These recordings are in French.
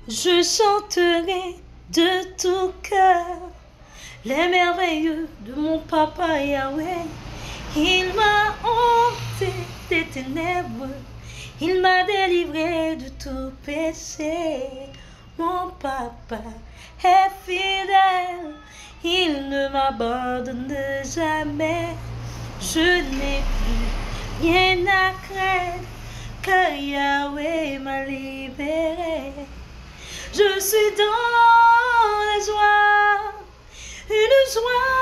Je chanterai de tout cœur les merveilleux de mon papa Yahweh. Il m'a ôté des ténèbres, il m'a délivré de tout péché. Mon papa est fidèle, il ne m'abandonne jamais. Je n'ai plus rien à craindre, car Yahweh m'a libéré. Je suis dans la joie, une joie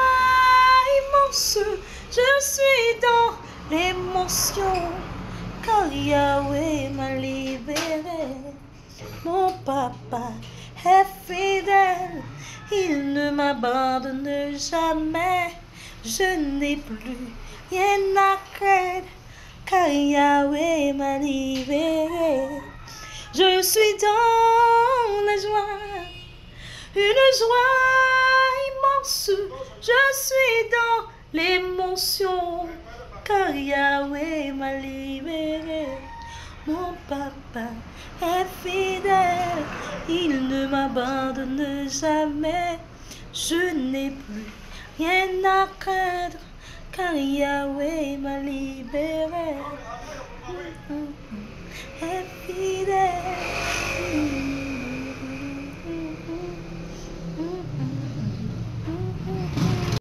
immense. Je suis dans l'émotion, car Yahweh m'a libéré. Mon papa est fidèle, il ne m'abandonne jamais. Je n'ai plus rien à craindre, car Yahweh m'a libéré. Je suis dans la joie, une joie immense. Je suis dans l'émotion, car Yahweh m'a libéré. Mon papa est fidèle, il ne m'abandonne jamais. Je n'ai plus rien à craindre, car Yahweh m'a libéré. Est fidèle.